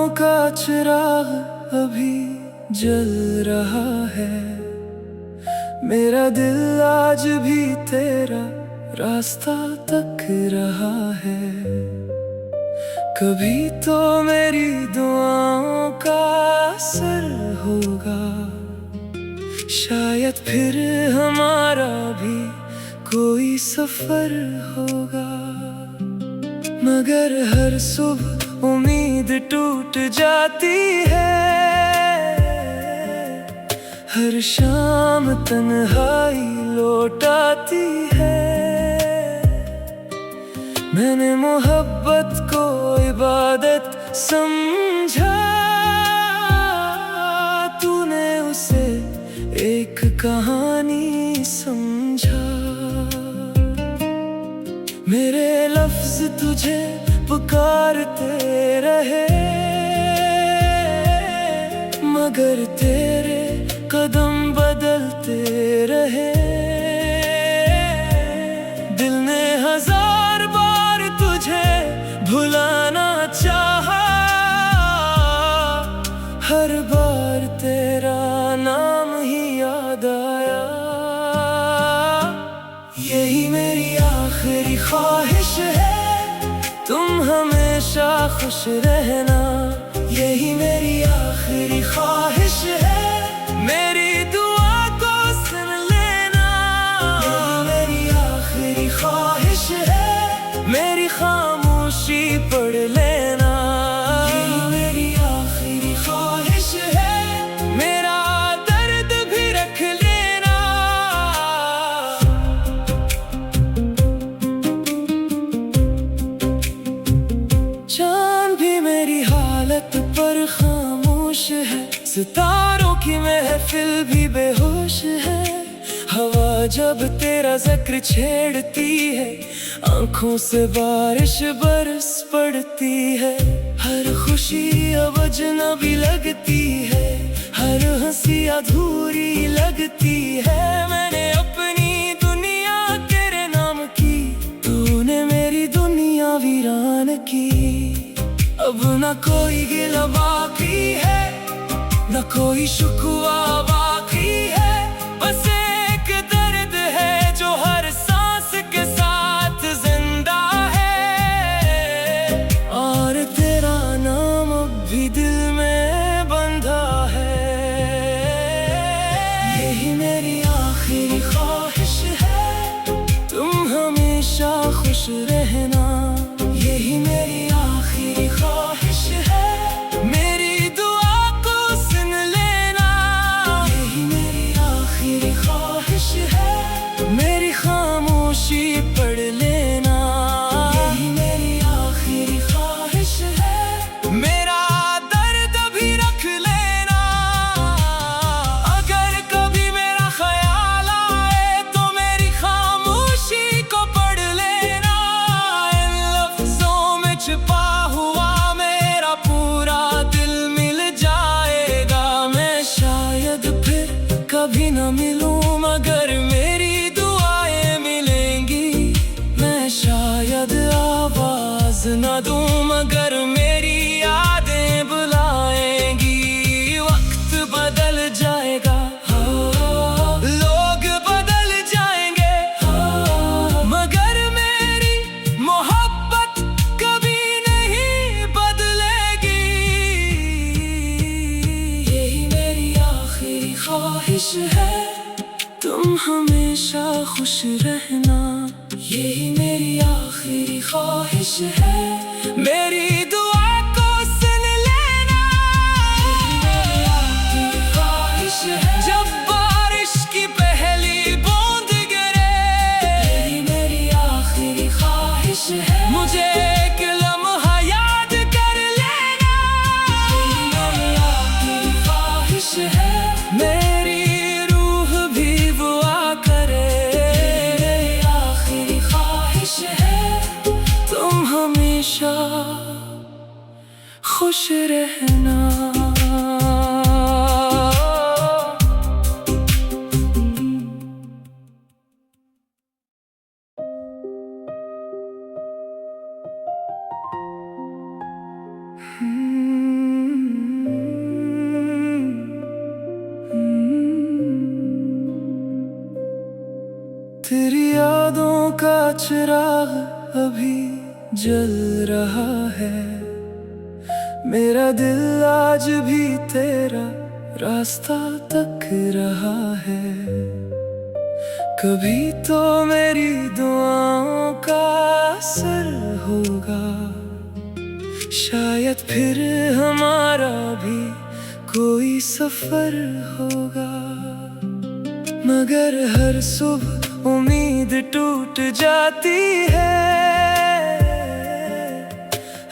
आँखों का चिराग अभी जल रहा है। मेरा दिल आज भी तेरा रास्ता तक रहा है। कभी तो मेरी दुआओं का असर होगा, शायद फिर हमारा भी कोई सफर होगा। मगर हर सुबह उम्मीद टूट जाती है, हर शाम तन्हाई लौट आती है। मैंने मोहब्बत को इबादत समझा, तूने उसे एक कहानी समझा। मेरे लफ्ज तुझे पुकारते रहे, मगर तेरे कदम बदलते रहे। दिल ने हजार बार तुझे भुलाना चाहा, हर बार तेरा नाम ही याद आया। यही मेरी आखिरी ख्वाहिश है, तुम हमेशा खुश रहना। यही मेरी आखिरी ख्वाहिश है, मेरी दुआ को सुन लेना। यही मेरी आखिरी ख्वाहिश है, मेरी खामोशी पढ़ लेना। यही मेरी आखिरी ख्वाहिश है, मेरा दर्द भी रख लेना। चांद भी मेरी हालत पर खामोश है, सितारों की महफिल भी बेहोश है। हवा जब तेरा जिक्र छेड़ती है, आंखों से बारिश बरस पड़ती है। हर खुशी अब अजनबी लगती है, हर हंसी अधूरी लगती है। मैंने अपनी दुनिया तेरे नाम की, तूने मेरी दुनिया वीरान की। अब न कोई गिला बाकी है, न कोई शुक्वा बाकी है। बस एक दर्द है जो हर सांस के साथ जिंदा है, और तेरा नाम अब भी दिल में बंधा है। यही मेरी आखिरी ख्वाहिश है, तुम हमेशा खुश रहना। यही मेरी आखिरी ख्वाहिश है, मेरी दुआ को सुन लेना। यही मेरी आखिरी ख्वाहिश है, मेरी खामोशी पढ़ लेना। यही मेरी आखिरी ख्वाहिश है, मेरा दर्द भी रख लेना। अगर कभी मेरा ख्याल आए तो मेरी खामोशी को पढ़ लेना। इन लफ्जों में छिपा हुआ मेरा पूरा दिल मिल जाएगा। मैं शायद फिर कभी न मिलूं, मगर मेरी दुआएं मिलेंगी। मैं शायद आवाज न दूं, मगर मेरी यादें बुलाएंगी। वक्त बदल जाएगा, लोग बदल जाएंगे, मगर मेरी मोहब्बत कभी नहीं बदलेगी। यही मेरी आखिरी ख्वाहिश है, तुम हमेशा खुश रहना। यही मेरी आखिरी ख्वाहिश है, मेरी दुआ को सुन लेना। यही मेरी आखिरी ख्वाहिश है, जब बारिश की पहली बूंद गिरे। यही मेरी आखिरी ख्वाहिश है, मुझे एक लम्हा याद कर लेना। यही मेरी आखिरी ख्वाहिश है, मेरी रूह भी दुआ करे। यही मेरी आखिरी ख्वाहिश है, तुम हमेशा खुश रहना। राहों का चिराग अभी जल रहा है। मेरा दिल आज भी तेरा रास्ता तक रहा है। कभी तो मेरी दुआओं का असर होगा, शायद फिर हमारा भी कोई सफर होगा। मगर हर सुबह उम्मीद टूट जाती है,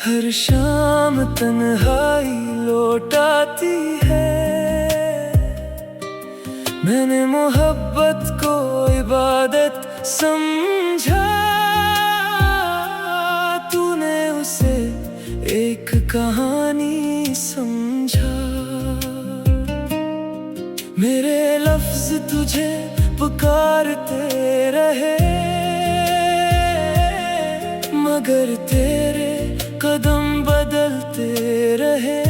हर शाम तन्हाई लौट आती है। मैंने मोहब्बत को इबादत समझा, तूने उसे एक कहानी समझा। मेरे लफ्ज तुझे पुकारते रहे, मगर तेरे कदम बदलते रहे।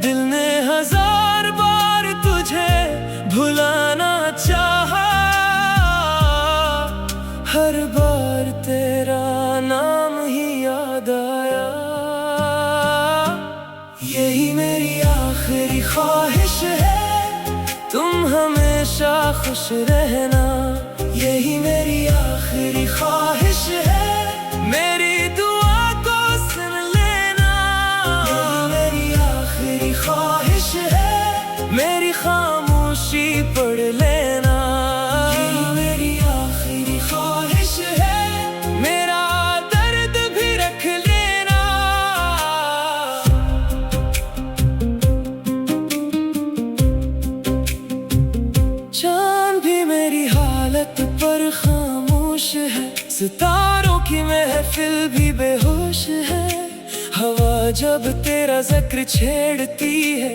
दिल ने हजार बार तुझे भुलाना चाहा, हर बार तेरा नाम ही याद आया। यही मेरी आखिरी ख्वाहिश है, तुम हमेशा खुश रहना। यही मेरी आखिरी ख्वाहिश है, मेरी दुआ को सुन लेना। यही मेरी आखिरी ख्वाहिश है, मेरी खामोशी पढ़ लेना। यही मेरी आखिरी ख्वाहिश है, मेरा दर्द भी रख लेना। चांद भी मेरी हालत पर खामोश है, सितारों की महफिल भी बेहोश है। हवा जब तेरा जिक्र छेड़ती है,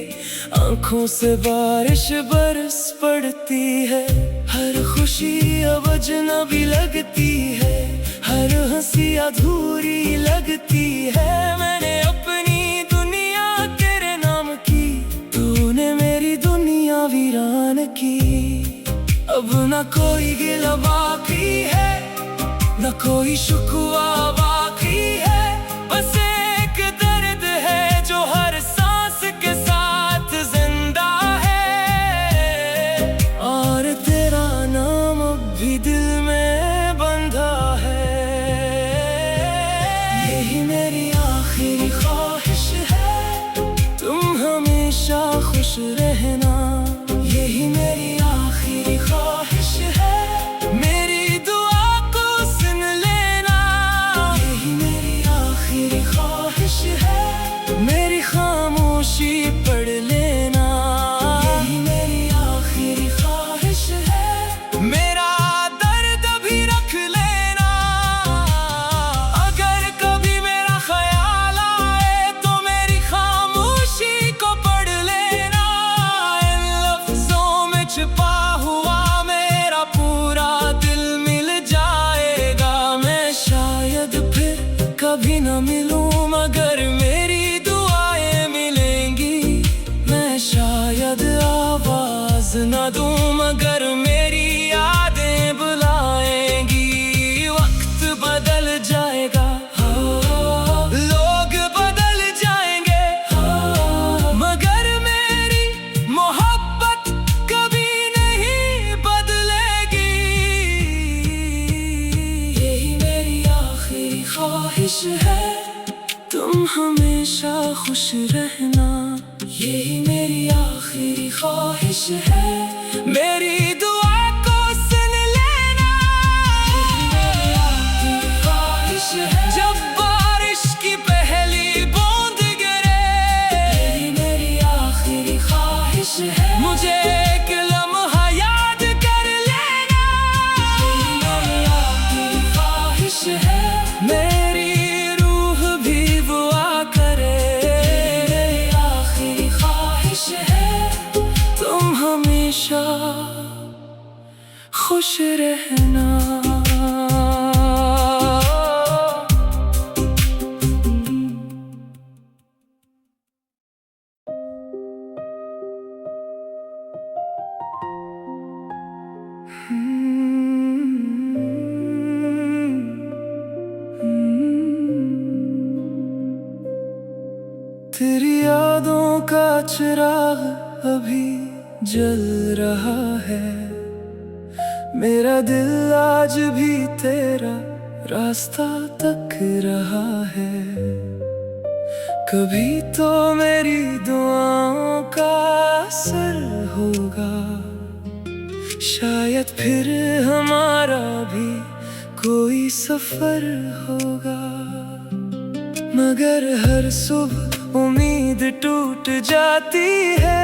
आंखों से बारिश बरस पड़ती है। हर खुशी अब अजनबी लगती है, हर हंसी अधूरी लगती है। मैंने अपनी दुनिया तेरे नाम की, तूने मेरी दुनिया वीरान की। अब न कोई गिला बाकी है, न कोई शुक्वा बाकी है। बस एक दर्द है जो हर सांस के साथ जिंदा है, और तेरा नाम अब भी दिल में बंधा है। यही मेरी आखिरी ख्वाहिश है, तुम हमेशा खुश रहना। यही मेरी आखिरी ख्वाहिश है, मेरी दुआ को सुन लेना। यही मेरी आखिरी ख्वाहिश है, मेरी खामोशी पढ़ लेना। यही मेरी आखिरी ख्वाहिश है, मेरा दर्द भी रख लेना। अगर कभी मेरा ख्याल आए तो मेरी खामोशी को पढ़ लेना। इन लफ्जों में छिपा हुआ मेरा पूरा दिल मिल जाएगा। मैं शायद फिर कभी न मिलूं, मगर मेरी दुआएं मिलेंगी। मैं शायद आवाज न दूं, मगर मेरी यादें बुलाएंगी। वक्त बदल जाएगा, लोग बदल जाएंगे, मगर मेरी मोहब्बत कभी नहीं बदलेगी। यही मेरी आखिरी ख्वाहिश है, तुम हमेशा खुश रहना। यही मेरी आखिरी ख्वाहिश है, मेरी दुआ को सुन लेना। यही मेरी आखिरी ख्वाहिश है, जब बारिश की पहली बूंद गिरे। यही मेरी आखिरी ख्वाहिश है, मुझे एक लम्हा याद कर लेना। यही मेरी आखिरी ख्वाहिश है, मेरी रूह भी दुआ करे। मेरी आखिरी ख्वाहिश है, तुम हमेशा खुश रहना। तेरी यादों का चिराग अभी जल रहा है, मेरा दिल आज भी तेरा रास्ता तक रहा है। कभी तो मेरी दुआओं का असर होगा, शायद फिर हमारा भी कोई सफर होगा। मगर हर सुबह उम्मीद टूट जाती है,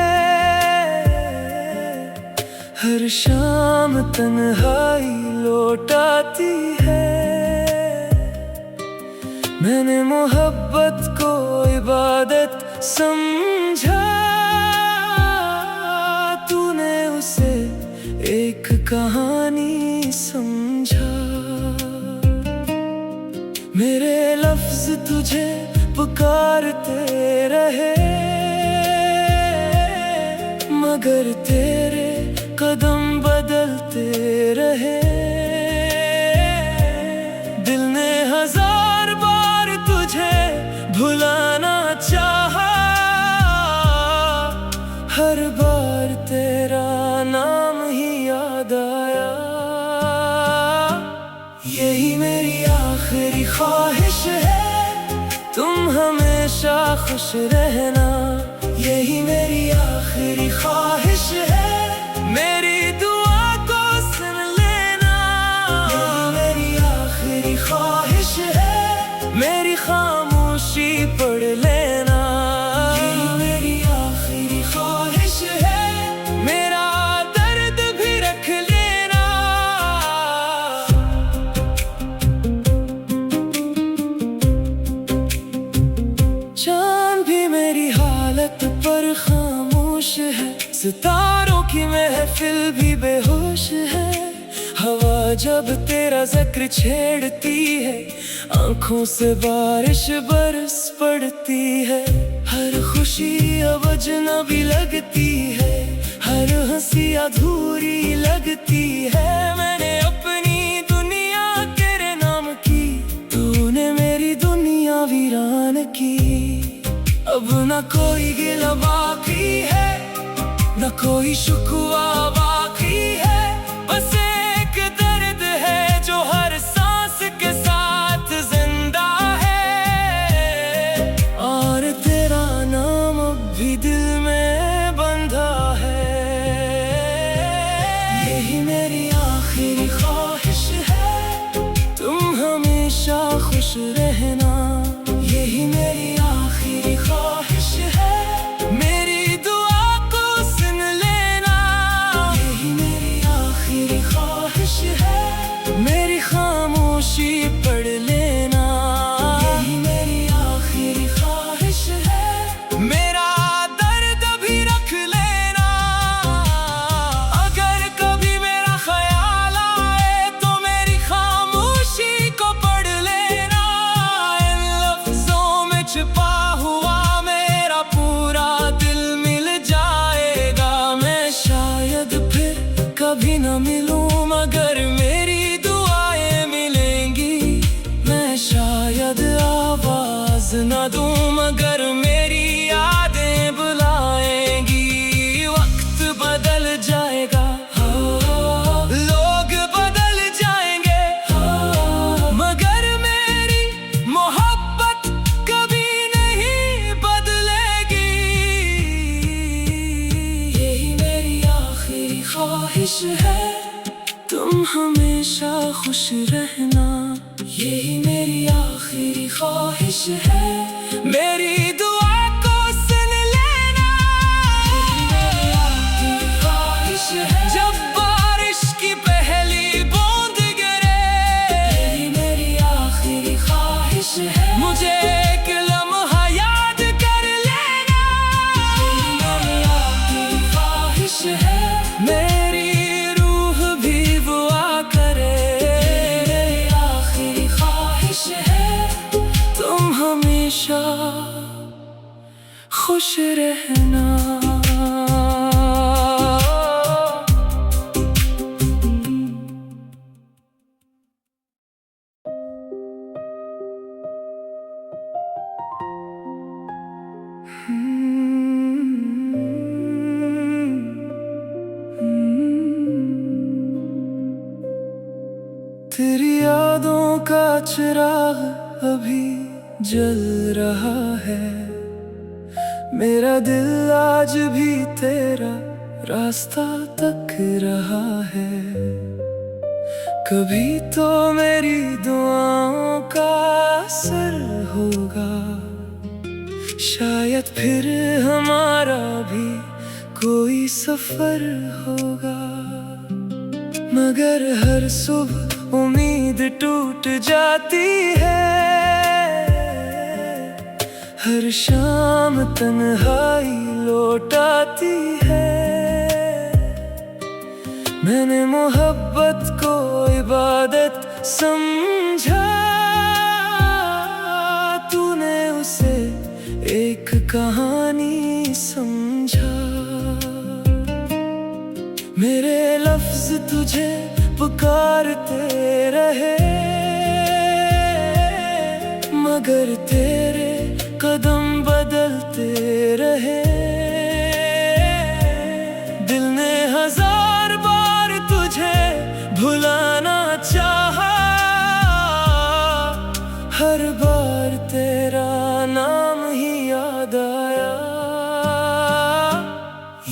हर शाम तन्हाई लौट आती है। मैंने मोहब्बत को इबादत समझा, तूने उसे एक कहानी समझा। मेरे लफ्ज तुझे पुकारते रहे, मगर तेरे कदम बदलते रहे। दिल ने हजार बार तुझे भुलाना चाहा, हर बार तेरा नाम ही याद आया। यही मेरी आखिरी ख्वाहिश है, तुम हमेशा खुश रहना। यही मेरी आखिरी ख्वाहिश है, मेरी दुआ को सुन लेना। यही मेरी आखिरी ख्वाहिश है, मेरी खामोशी पढ़ लेना। यही मेरी आखिरी ख्वाहिश है, मेरा दर्द भी रख लेना। चांद भी मेरी हालत पर खामोश है, सितारों की महफिल भी बेहोश है। हवा जब तेरा जिक्र छेड़ती है, आंखों से बारिश बरस पड़ती है। हर खुशी अब अजनबी लगती है, हर हंसी अधूरी लगती है। मैंने अपनी दुनिया तेरे नाम की, तूने मेरी दुनिया वीरान की। अब न कोई गिला बाकी है, न कोई शुक्वा बाकी है। बस एक दर्द है जो हर सांस के साथ जिंदा है, और तेरा नाम अब भी दिल में बंधा है। यही मेरी आखिरी ख्वाहिश है, तुम हमेशा खुश रहना। यही मेरी आखिरी ख्वाहिश है, मेरी दुआ को सुन लेना। यही मेरी आखिरी ख्वाहिश है, मेरी खामोशी पढ़ लेना। यही मेरी आखिरी ख्वाहिश है, मेरा दर्द भी रख लेना। अगर कभी मेरा ख्याल आए तो मेरी खामोशी को पढ़ लेना। इन लफ्जों में छिपा हुआ मेरा पूरा दिल मिल जाएगा। मैं शायद फिर कभी न मिलूं, मगर मेरी दुआएं मिलेंगी। मैं शायद आवाज न दूं, मगर मेरी यादें बुलाएंगी। वक्त बदल जाएगा, लोग बदल जाएंगे, मगर मेरी मोहब्बत कभी नहीं बदलेगी। यही मेरी आखिरी ख्वाहिश है, तुम हमेशा खुश रहना। यही मेरी आखिरी ख्वाहिश है, मेरी दुआ को सुन लेना। यही मेरी आखिरी ख्वाहिश है, जब बारिश की पहली बूंद गिरे। यही मेरी आखिरी ख्वाहिश है, मुझे एक लम्हा याद कर लेना। यही मेरी आखिरी ख्वाहिश है, मेरी रूह भी दुआ करे। यही मेरी आखिरी ख्वाहिश है, तुम हमेशा खुश रहना। चिराग अभी जल रहा है, मेरा दिल आज भी तेरा रास्ता तक रहा है। कभी तो मेरी दुआओं का असर होगा, शायद फिर हमारा भी कोई सफर होगा। मगर हर सुबह उम्मीद टूट जाती है, हर शाम तन्हाई लौट आती है। मैंने मोहब्बत को इबादत समझा, तूने उसे एक कहानी समझा। मेरे लफ्ज तुझे पुकारते रहे, मगर तेरे कदम बदलते रहे। दिल ने हजार बार तुझे भुलाना चाहा, हर बार तेरा नाम ही याद आया।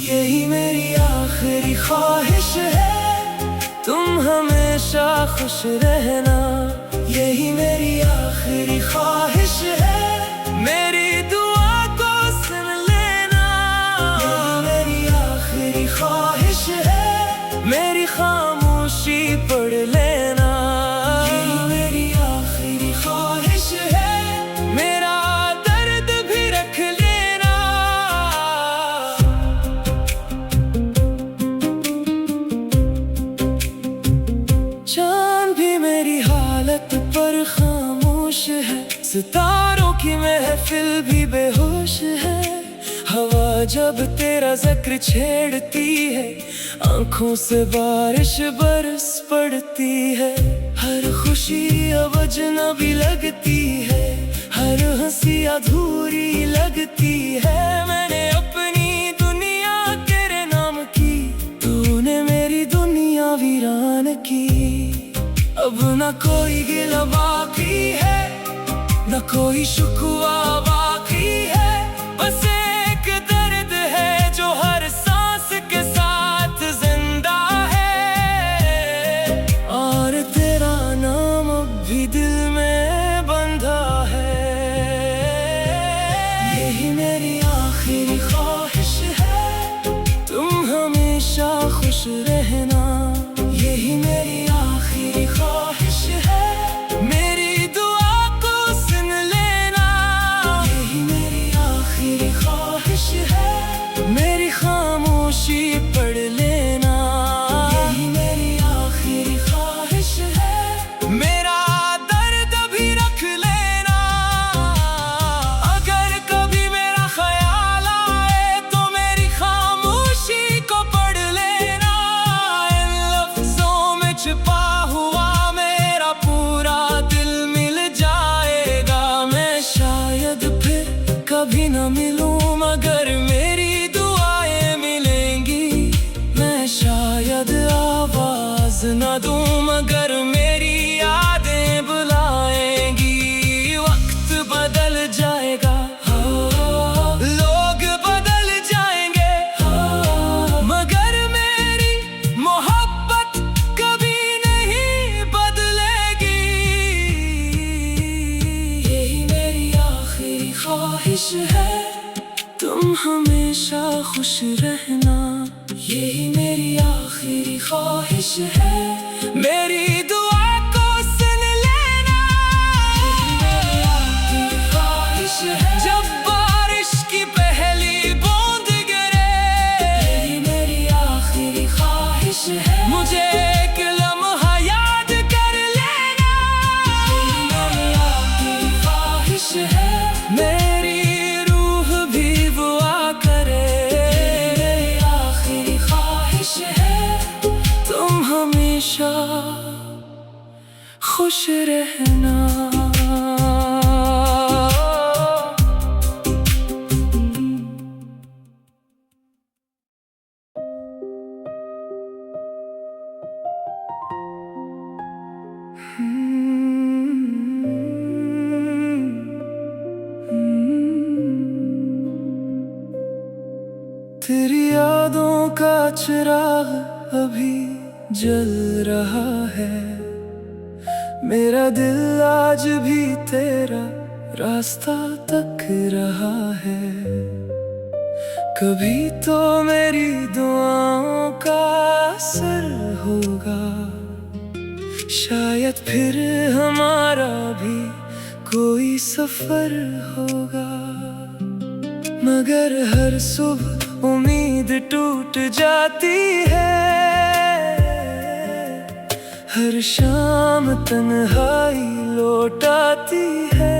यही मेरी आखिरी ख्वाहिश है, तुम हमेशा खुश रहना। यही मेरी आखिरी ख्वाहिश है, मेरी दुआ को सुन लेना। यही मेरी आखिरी ख्वाहिश है, मेरी खामोशी पढ़ लेना। यही मेरी आखिरी ख्वाहिश है, मेरा दर्द भी रख लेना। चांद भी मेरी हालत पर खामोश है, सितारों की महफिल भी बेहोश है। हवा जब तेरा जिक्र छेड़ती है, आंखों से बारिश बरस पड़ती है। हर खुशी अब अजनबी लगती है, हर हंसी अधूरी लगती है। मैंने अपनी दुनिया तेरे नाम की, तूने मेरी दुनिया वीरान की। अब न कोई गिला बाकी है, न कोई शुक्वा बाकी है। बस एक दर्द है जो हर सांस के साथ जिंदा है, और तेरा नाम अब भी दिल में बंधा है। यही मेरी आखिरी ख्वाहिश है, तुम हमेशा खुश रहना। यही मेरी आखिरी ख्वाहिश है, मेरी दुआ को सुन लेना। यही मेरी आखिरी ख्वाहिश है, मेरी खामोशी पढ़ लेना। यही मेरी आखिरी ख्वाहिश है, मेरा दर्द भी रख लेना। अगर कभी मेरा ख्याल आए तो मेरी खामोशी को पढ़ लेना। इन लफ्जों में छिपा हुआ मेरा पूरा दिल मिल जाएगा। मैं शायद फिर कभी न मिलूं, मगर मेरी दुआएं मिलेंगी। मैं शायद आवाज न दूं, मगर मेरी यादें बुलाएंगी। वक्त बदल जाएगा, लोग बदल जाएंगे, मगर मेरी मोहब्बत कभी नहीं बदलेगी। यही मेरी आखिरी ख्वाहिश है, तुम हमेशा खुश रहना। यही मेरी आखिरी ख्वाहिश है, मेरी दुआ को सुन लेना। यही मेरी आखिरी ख्वाहिश है, जब बारिश की पहली बूंद गिरे। यही मेरी आखिरी ख्वाहिश है, मुझे एक लम्हा याद कर लेना। यही मेरी आखिरी ख्वाहिश है, मेरी रूह भी दुआ करे। मेरी आखिरी ख्वाहिश है, तुम हमेशा खुश रहना। Hmm. तेरी यादों का चिराग अभी जल रहा है, मेरा दिल आज भी तेरा रास्ता तक रहा है। कभी तो मेरी दुआओं का असर होगा, शायद फिर हमारा भी कोई सफर होगा। मगर हर सुबह उम्मीद टूट जाती है, हर शाम तन्हाई लौट आती है।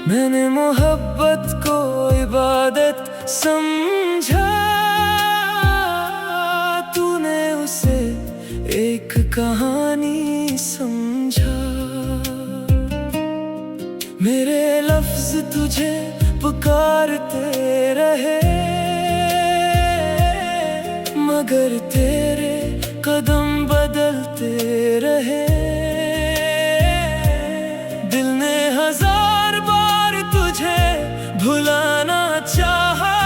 मैंने मोहब्बत को इबादत समझा, तूने उसे एक कहानी समझा। मेरे लफ्ज तुझे पुकारते रहे, मगर तेरे कदम बदलते रहे। दिल ने हजार बार तुझे भुलाना चाहा,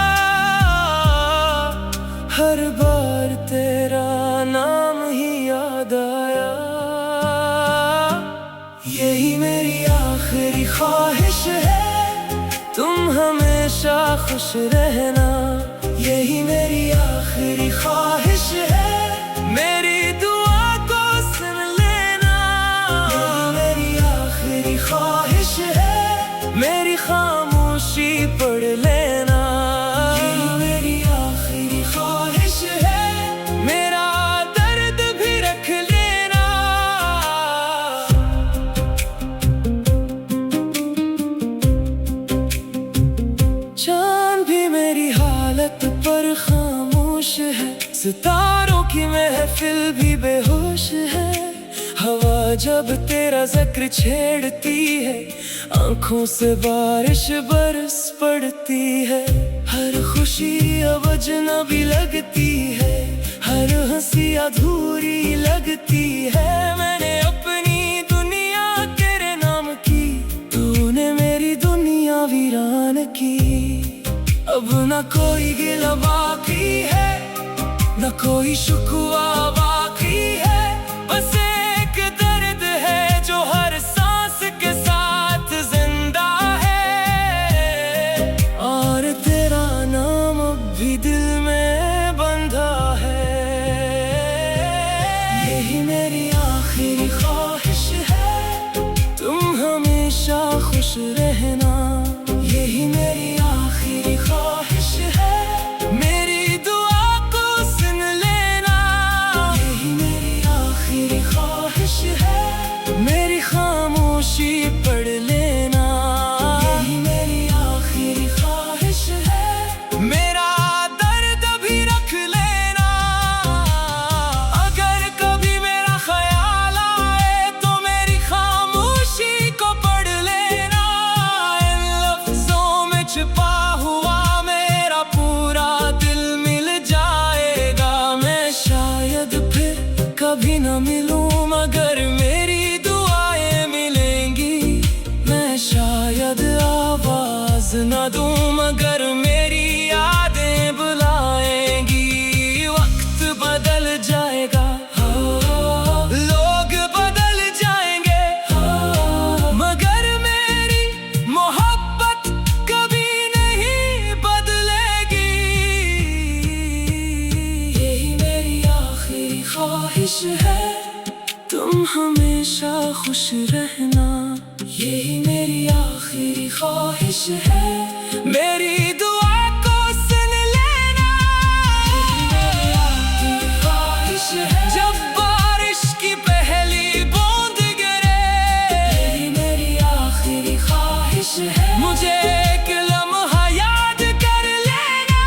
हर बार तेरा नाम ही याद आया। यही मेरी आखिरी ख्वाहिश है, तुम हमेशा खुश रहना। यही मेरी आखिरी ख्वाहिश है, मेरी दुआ को सुन लेना। यही मेरी आखिरी ख्वाहिश है, मेरी खामोशी पढ़ लेना। यही मेरी आखिरी ख्वाहिश है, मेरा दर्द भी रख लेना। चांद भी मेरी हालत पर खामोश है, सितारों की महफिल भी बेहोश है। हवा जब तेरा जिक्र छेड़ती है, आंखों से बारिश बरस पड़ती है। हर खुशी अब अजनबी लगती है, हर हंसी अधूरी लगती है। मैंने अपनी दुनिया तेरे नाम की, तूने मेरी दुनिया वीरान की। अब न कोई गिला बाकी है, न कोई शुक्वा बाकी है। बस एक दर्द है जो हर सांस के साथ जिंदा है, और तेरा नाम अब भी दिल में बंधा है। यही मेरी आखिरी ख्वाहिश है, तुम हमेशा खुश रहना। यही मेरी आखिरी ख्वाहिश है, मेरी दुआ को सुन लेना। यही मेरी आखिरी ख्वाहिश है, मेरी खामोशी पढ़ लेना। यही मेरी आखिरी ख्वाहिश है, मेरा दर्द भी रख लेना। अगर कभी मेरा ख्याल आए तो मेरी खामोशी को पढ़ लेना। इन लफ्जों में छिपा हुआ मेरा पूरा दिल मिल जाएगा। मैं शायद फिर कभी न मिलूं, मगर मेरी दुआएं मिलेंगी। मैं शायद आवाज न दूं, मगर मेरी यादें बुलाएंगी। वक्त बदल जाएगा, लोग बदल जाएंगे, मगर मेरी मोहब्बत कभी नहीं बदलेगी। यही मेरी आखिरी ख्वाहिश है, तुम हमेशा खुश रहना। यही मेरी आखिरी ख्वाहिश है, मेरी दुआ को सुन लेना। यही मेरी आखिरी ख्वाहिश है, जब बारिश की पहली बूंद गिरे। यही मेरी आखिरी ख्वाहिश है, मुझे एक लम्हा याद कर लेना।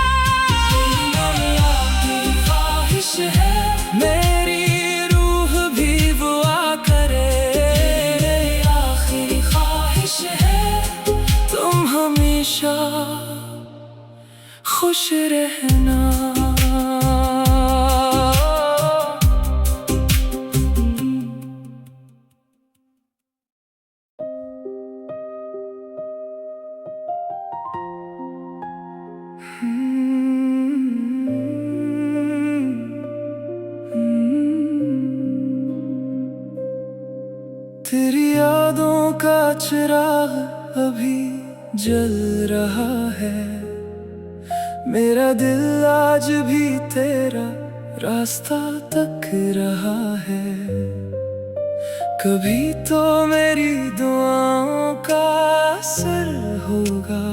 यही मेरी आखिरी ख्वाहिश है, मेरी रूह भी दुआ करे। यही मेरी आखिरी ख्वाहिश है, तुम हमेशा खुश रहना। का चिराग अभी जल रहा है, मेरा दिल आज भी तेरा रास्ता तक रहा है। कभी तो मेरी दुआओं का असर होगा,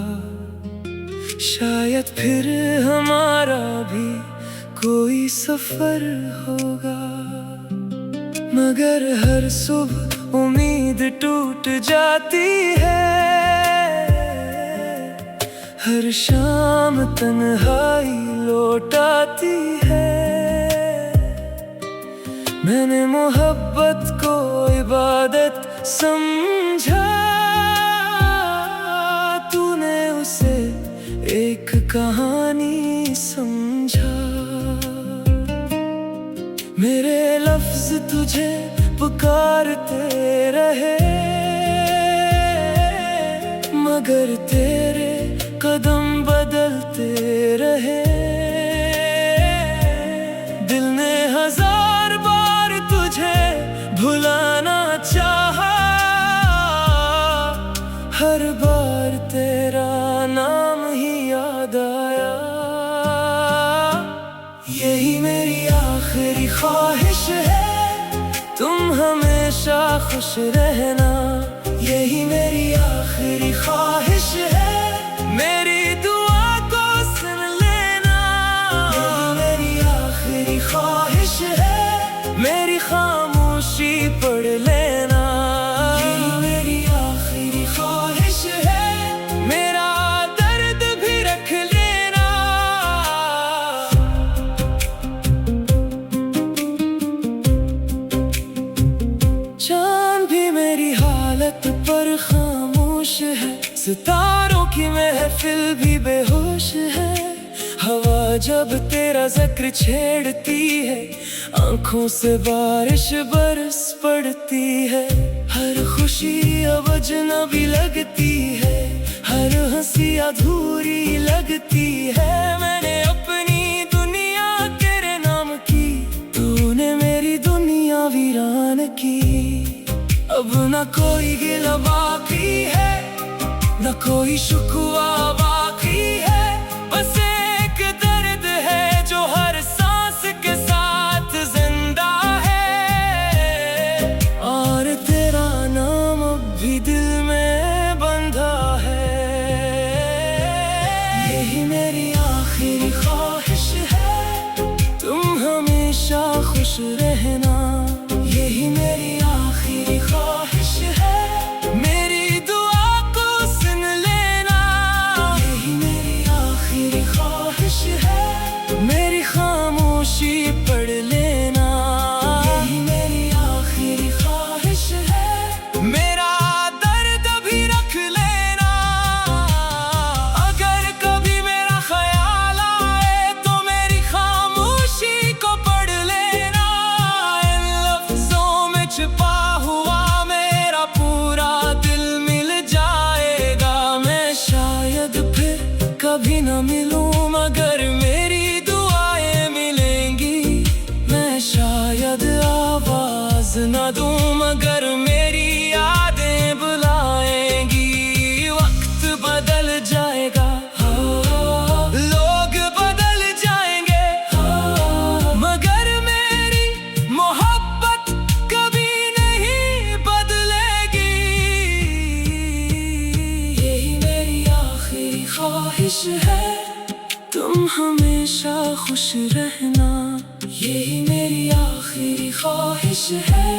शायद फिर हमारा भी कोई सफर होगा। मगर हर सुबह उम्मीद टूट जाती है, हर शाम तन्हाई लौट आती है। मैंने मोहब्बत को इबादत समझा, तूने उसे एक कहानी समझा। मेरे लफ्ज तुझे पुकारते रहे, मगर तेरे कदम बदलते रहे। दिल ने हजार बार तुझे भुलाना चाहा, हर बार तेरा नाम ही याद आया। यही मेरी आखिरी ख्वाहिश है, तुम हमेशा खुश रहना। यही मेरी आखिरी ख्वाहिश है, मेरी दुआ को सुन लेना। यही मेरी आखिरी ख्वाहिश है, मेरी खामोशी पढ़ लेना। यही मेरी आखिरी ख्वाहिश है, मेरा दर्द भी रख लेना। चांद भी मेरी हालत पर खामोश है, सितारों की महफिल भी बेहोश है। हवा जब तेरा जिक्र छेड़ती है, आंखों से बारिश बरस पड़ती है। हर खुशी अब अजनबी लगती है, हर हंसी अधूरी लगती है। मैंने अपनी दुनिया तेरे नाम की, तूने मेरी दुनिया वीरान की। अब न कोई गिला बाकी है, न कोई शुक्वा बाकी है। बस एक दर्द है जो हर सांस के साथ जिंदा है, और तेरा नाम अब भी दिल में बंधा है। यही मेरी आखिरी ख्वाहिश है, तुम हमेशा खुश रहना। यही मेरी आखिरी ख्वाहिश है, मेरी दुआ को सुन लेना। यही मेरी आखिरी ख्वाहिश है, मेरी खामोशी पढ़ लेना। यही मेरी आखिरी ख्वाहिश है, मेरा दर्द भी रख लेना। अगर कभी मेरा ख्याल आए तो मेरी खामोशी को पढ़ लेना। इन लफ्जों में छिपा हुआ मेरा पूरा दिल मिल जाएगा। मैं शायद फिर कभी न मिलूं, मगर मेरी दुआएं मिलेंगी। मैं शायद आवाज न दूं, मगर मेरी यादें बुलाएंगी। वक्त बदल जाएगा, लोग बदल जाएंगे, मगर मेरी मोहब्बत कभी नहीं बदलेगी। यही मेरी आखिरी ख्वाहिश है, तुम हमेशा खुश रहना। यही मेरी आखिरी ख्वाहिश है,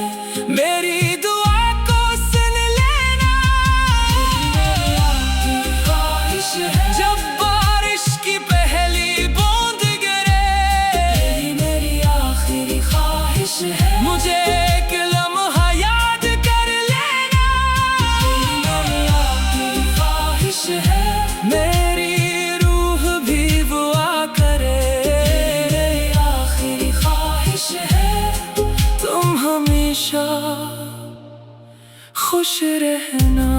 मेरी दुआ को सुन लेना। यही मेरी आखिरी ख्वाहिश है, जब बारिश की पहली बूंद गिरे। यही मेरी आखिरी ख्वाहिश है, मुझे एक लम्हा याद कर लेना। यही मेरी आखिरी ख्वाहिश है, मेरी रूह भी दुआ करे। यही मेरी आखिरी ख्वाहिश है, तुम हमेशा खुश रहना।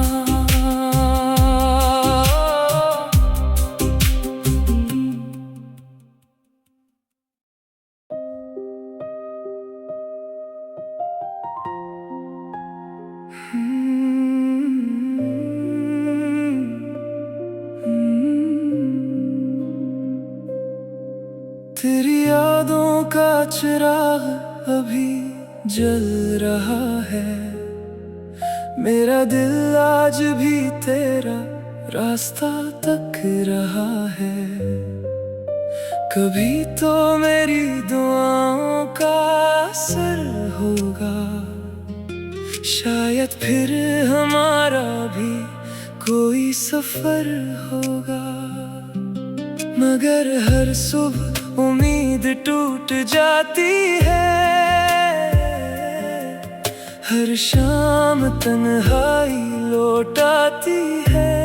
तेरी यादों का चिराग अभी जल रहा है, मेरा दिल आज भी तेरा रास्ता तक रहा है। कभी तो मेरी दुआओं का असर होगा, शायद फिर हमारा भी कोई सफर होगा। मगर हर सुबह उम्मीद टूट जाती है, हर शाम तन्हाई लौट आती है।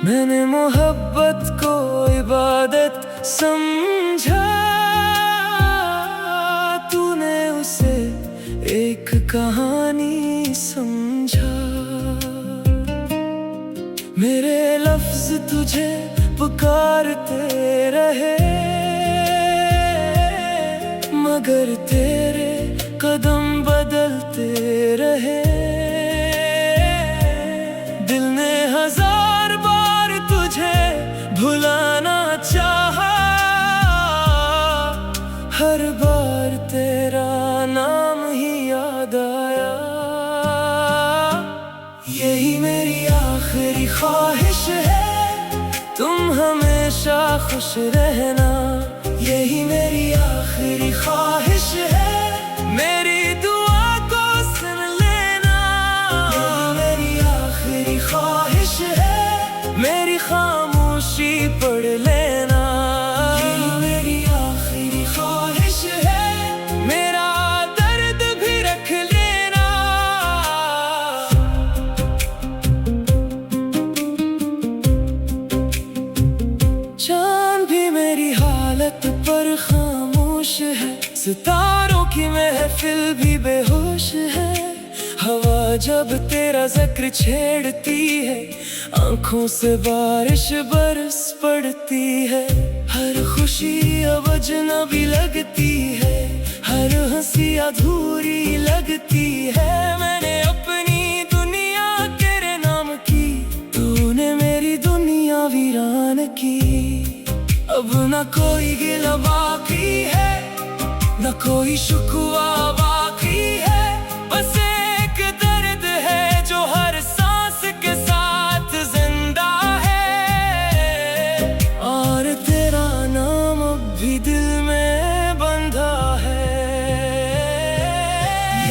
मैंने मोहब्बत को इबादत समझा, तूने उसे एक कहानी समझा। मेरे लफ्ज तुझे पुकारते रहे, मगर तेरे कदम बदलते रहे। दिल ने हजार बार तुझे भुलाना चाहा, हर बार तेरा नाम ही याद आया। यही मेरी आखिरी ख्वाहिश है, तुम हमेशा खुश रहना। यही मेरी आखिरी ख्वाहिश है, मेरी दुआ को सुन लेना। यही मेरी आखिरी ख्वाहिश है, मेरी खामोशी पढ़ लेना। यही मेरी आखिरी ख्वाहिश है, मेरा दर्द भी रख लेना। चांद भी मेरी हालत पर खामोश है, सितारों की महफिल भी बेहोश है। हवा जब तेरा जिक्र छेड़ती है, आंखों से बारिश बरस पड़ती है। हर खुशी अब अजनबी लगती है, हर हंसी अधूरी लगती है। मैंने अपनी दुनिया तेरे नाम की, तूने मेरी दुनिया वीरान की। अब न कोई गिला बाकी है, न कोई शुक्वा बाकी है। बस एक दर्द है जो हर सांस के साथ जिंदा है, और तेरा नाम अब भी दिल में बंधा है।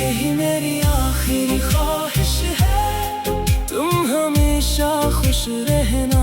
यही मेरी आखिरी ख्वाहिश है, तुम हमेशा खुश रहना।